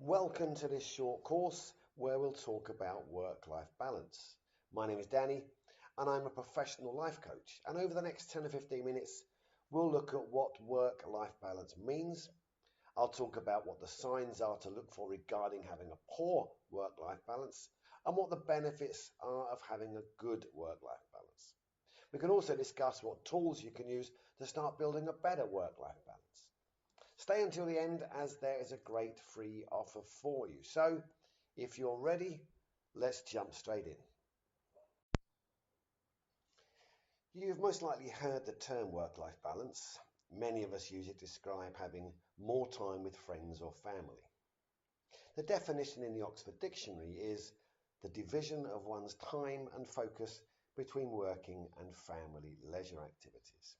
Welcome to this short course where we'll talk about work-life balance. My name is Danny and I'm a professional life coach, and over the next 10 or 15 minutes we'll look at what work-life balance means. I'll talk about what the signs are to look for regarding having a poor work-life balance and what the benefits are of having a good work-life balance. We can also discuss what tools you can use to start building a better work-life balance. Stay until the end as there is a great free offer for you. So if you're ready, let's jump straight in. You've most likely heard the term work-life balance. Many of us use it to describe having more time with friends or family. The definition in the Oxford Dictionary is the division of one's time and focus between working and family leisure activities.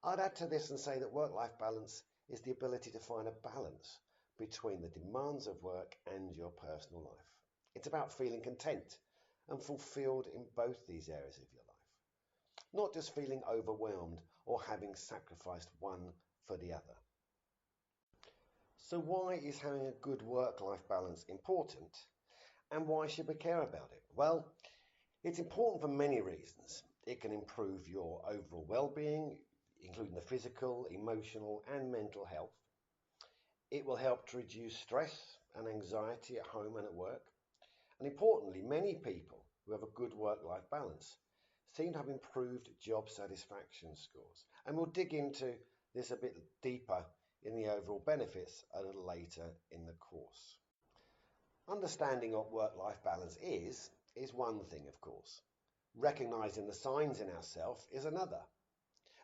I'd add to this and say that work-life balance is the ability to find a balance between the demands of work and your personal life. It's about feeling content and fulfilled in both these areas of your life, not just feeling overwhelmed or having sacrificed one for the other. So why is having a good work-life balance important, and why should we care about it? Well, it's important for many reasons. It can improve your overall well-being, including the physical, emotional, and mental health. It will help to reduce stress and anxiety at home and at work. And importantly, many people who have a good work-life balance seem to have improved job satisfaction scores. And we'll dig into this a bit deeper in the overall benefits a little later in the course. Understanding what work-life balance is one thing, of course. Recognizing the signs in ourselves is another.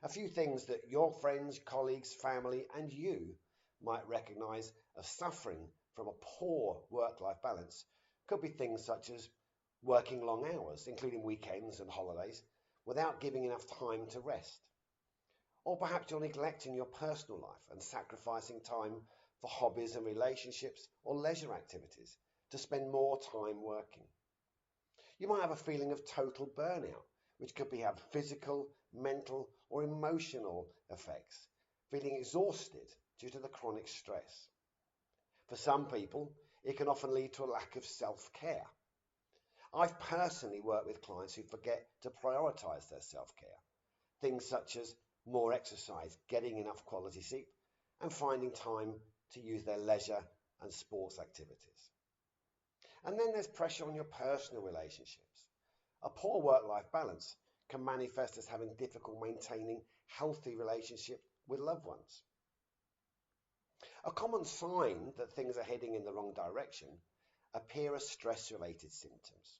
A few things that your friends, colleagues, family, and you might recognize as suffering from a poor work-life balance could be things such as working long hours, including weekends and holidays, without giving enough time to rest. Or perhaps you're neglecting your personal life and sacrificing time for hobbies and relationships or leisure activities to spend more time working. You might have a feeling of total burnout, which could have physical, mental, or emotional effects, feeling exhausted due to the chronic stress. For some people, it can often lead to a lack of self-care. I've personally worked with clients who forget to prioritize their self-care. Things such as more exercise, getting enough quality sleep, and finding time to use their leisure and sports activities. And then there's pressure on your personal relationships. A poor work-life balance can manifest as having difficulty maintaining healthy relationships with loved ones. A common sign that things are heading in the wrong direction appear as stress-related symptoms.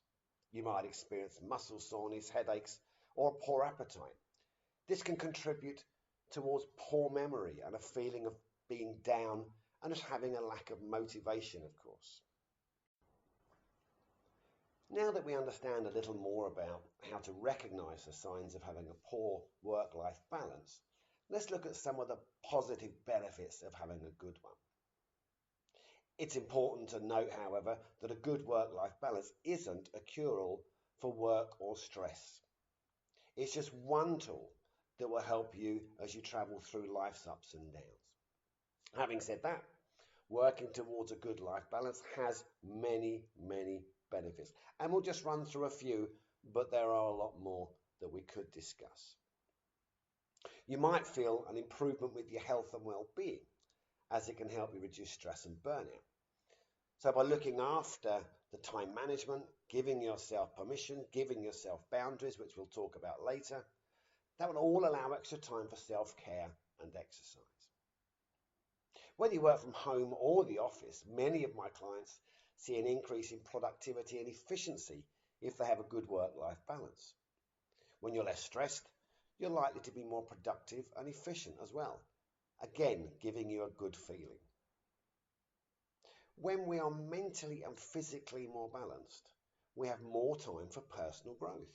You might experience muscle soreness, headaches, or a poor appetite. This can contribute towards poor memory and a feeling of being down and just having a lack of motivation, of course. Now that we understand a little more about how to recognize the signs of having a poor work-life balance, let's look at some of the positive benefits of having a good one. It's important to note, however, that a good work-life balance isn't a cure-all for work or stress. It's just one tool that will help you as you travel through life's ups and downs. Having said that, working towards a good life balance has many benefits, and we'll just run through a few, but there are a lot more that we could discuss. You might feel an improvement with your health and well-being, as it can help you reduce stress and burnout. So by looking after the time management, giving yourself permission, giving yourself boundaries, which we'll talk about later, that will all allow extra time for self-care and exercise. Whether you work from home or the office, many of my clients see an increase in productivity and efficiency if they have a good work-life balance. When you're less stressed, you're likely to be more productive and efficient as well, again giving you a good feeling. When we are mentally and physically more balanced, we have more time for personal growth.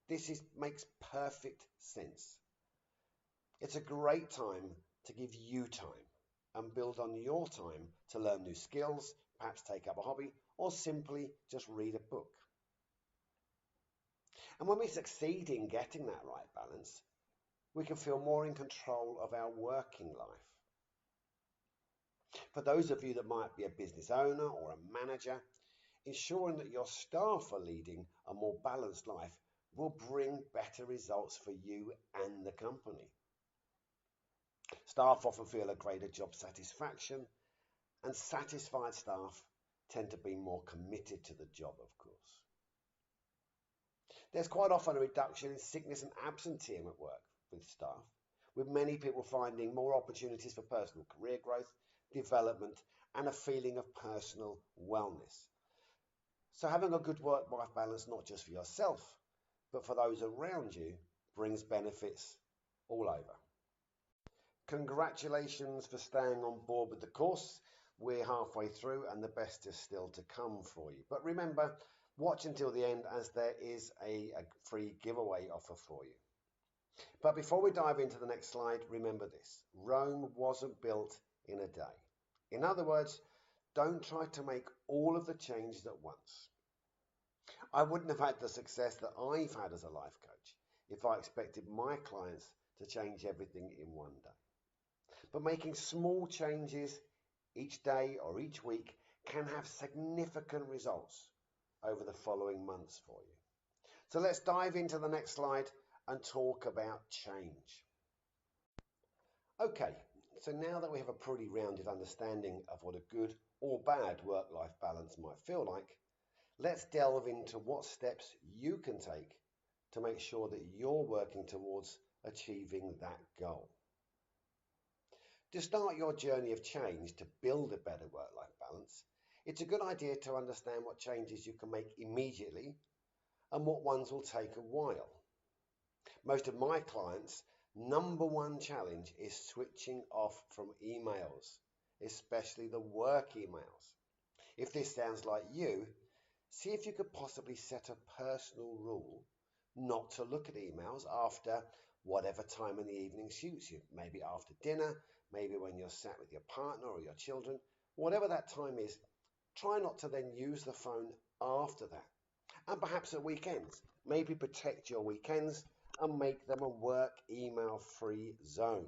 This makes perfect sense. It's a great time to give you time and build on your time to learn new skills, perhaps take up a hobby, or simply just read a book. And when we succeed in getting that right balance, we can feel more in control of our working life. For those of you that might be a business owner or a manager, ensuring that your staff are leading a more balanced life will bring better results for you and the company. Staff often feel a greater job satisfaction, and satisfied staff tend to be more committed to the job, of course. There's quite often a reduction in sickness and absenteeism at work with staff, with many people finding more opportunities for personal career growth, development, and a feeling of personal wellness. So having a good work-life balance, not just for yourself, but for those around you, brings benefits all over. Congratulations for staying on board with the course. We're halfway through and the best is still to come for you. But remember, watch until the end as there is a free giveaway offer for you. But before we dive into the next slide, remember this: Rome wasn't built in a day. In other words, don't try to make all of the changes at once. I wouldn't have had the success that I've had as a life coach if I expected my clients to change everything in one day. But making small changes each day or each week can have significant results over the following months for you. So let's dive into the next slide and talk about change. Okay, so now that we have a pretty rounded understanding of what a good or bad work-life balance might feel like, let's delve into what steps you can take to make sure that you're working towards achieving that goal. To start your journey of change to build a better work-life balance, it's a good idea to understand what changes you can make immediately and what ones will take a while. Most of my clients' number one challenge is switching off from emails, especially the work emails. If this sounds like you, see if you could possibly set a personal rule not to look at emails after whatever time in the evening suits you. Maybe after dinner, maybe when you're sat with your partner or your children, whatever that time is, try not to then use the phone after that. And perhaps at weekends, maybe protect your weekends and make them a work email free zone.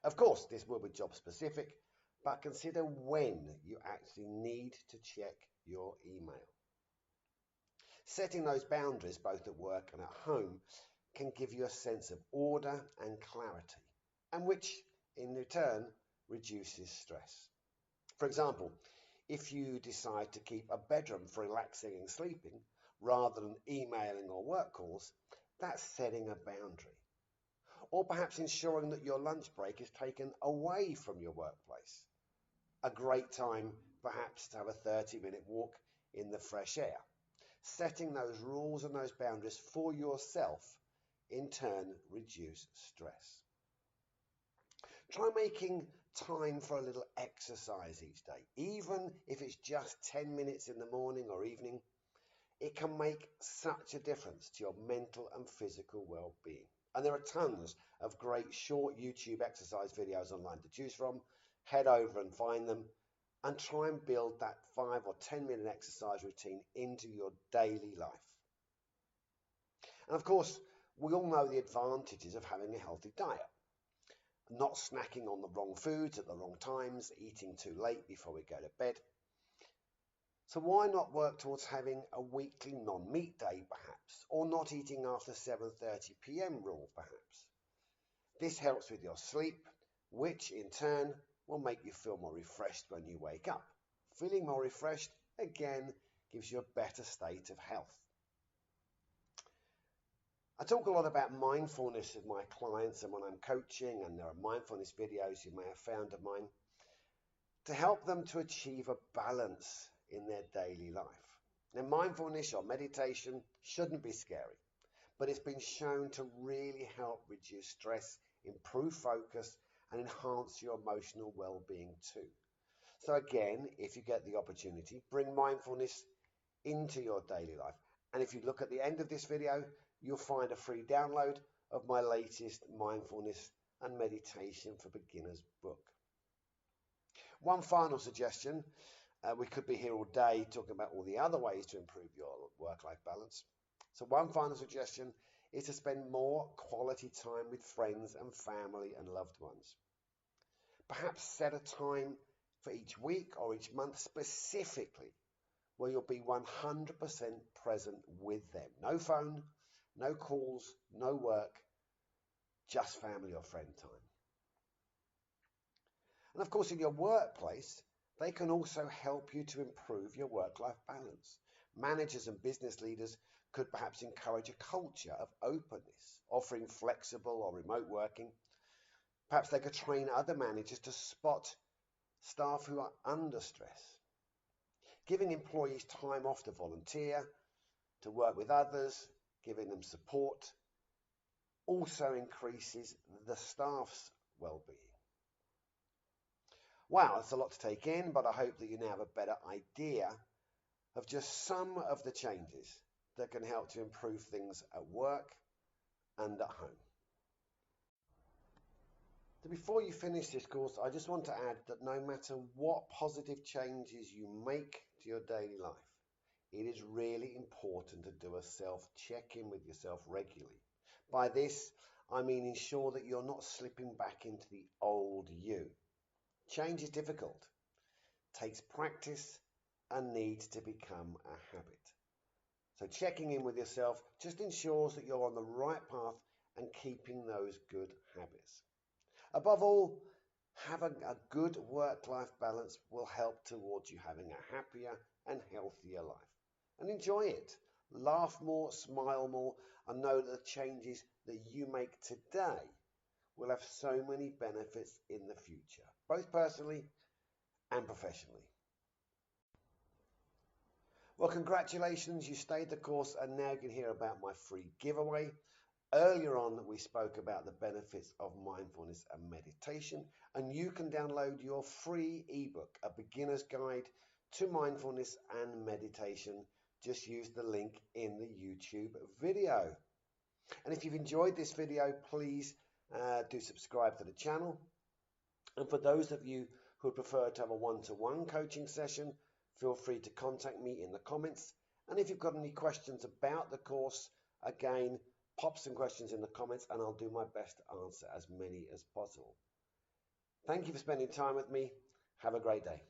Of course, this will be job specific, but consider when you actually need to check your email. Setting those boundaries both at work and at home can give you a sense of order and clarity, and which in return reduces stress. For example, if you decide to keep a bedroom for relaxing and sleeping rather than emailing or work calls, that's setting a boundary. Or perhaps ensuring that your lunch break is taken away from your workplace. A great time perhaps to have a 30-minute walk in the fresh air. Setting those rules and those boundaries for yourself in turn reduce stress. Try making time for a little exercise each day, even if it's just 10 minutes in the morning or evening. It can make such a difference to your mental and physical well-being. And there are tons of great short YouTube exercise videos online to choose from. Head over and find them and try and build that 5 or 10-minute exercise routine into your daily life. And of course, we all know the advantages of having a healthy diet. Not snacking on the wrong foods at the wrong times, eating too late before we go to bed. So why not work towards having a weekly non-meat day perhaps, or not eating after 7:30 p.m. rule perhaps. This helps with your sleep, which in turn will make you feel more refreshed when you wake up. Feeling more refreshed, again, gives you a better state of health. I talk a lot about mindfulness with my clients and when I'm coaching, and there are mindfulness videos you may have found of mine, to help them to achieve a balance in their daily life. Now, mindfulness or meditation shouldn't be scary, but it's been shown to really help reduce stress, improve focus, and enhance your emotional well-being too. So again, if you get the opportunity, bring mindfulness into your daily life. And if you look at the end of this video, you'll find a free download of my latest mindfulness and meditation for beginners book. One final suggestion, we could be here all day talking about all the other ways to improve your work-life balance. So one final suggestion is to spend more quality time with friends and family and loved ones. Perhaps set a time for each week or each month specifically where you'll be 100% present with them. No phone, no calls, no work, just family or friend time. And of course, in your workplace, they can also help you to improve your work-life balance. Managers and business leaders could perhaps encourage a culture of openness, offering flexible or remote working. Perhaps they could train other managers to spot staff who are under stress. Giving employees time off to volunteer, to work with others, giving them support, also increases the staff's well-being. Wow, that's a lot to take in, but I hope that you now have a better idea of just some of the changes that can help to improve things at work and at home. So before you finish this course, I just want to add that no matter what positive changes you make to your daily life, it is really important to do a self-check-in with yourself regularly. By this, I mean ensure that you're not slipping back into the old you. Change is difficult, takes practice, and needs to become a habit. So checking in with yourself just ensures that you're on the right path and keeping those good habits. Above all, having a good work-life balance will help towards you having a happier and healthier life. And enjoy it. Laugh more, smile more, and know that the changes that you make today will have so many benefits in the future, both personally and professionally. Well, congratulations, you stayed the course and now you can hear about my free giveaway. Earlier on, we spoke about the benefits of mindfulness and meditation, and you can download your free ebook, A Beginner's Guide to Mindfulness and Meditation. Just use the link in the YouTube video. And if you've enjoyed this video, please do subscribe to the channel. And for those of you who prefer to have a one-to-one coaching session, feel free to contact me in the comments. And if you've got any questions about the course, again, pop some questions in the comments and I'll do my best to answer as many as possible. Thank you for spending time with me. Have a great day.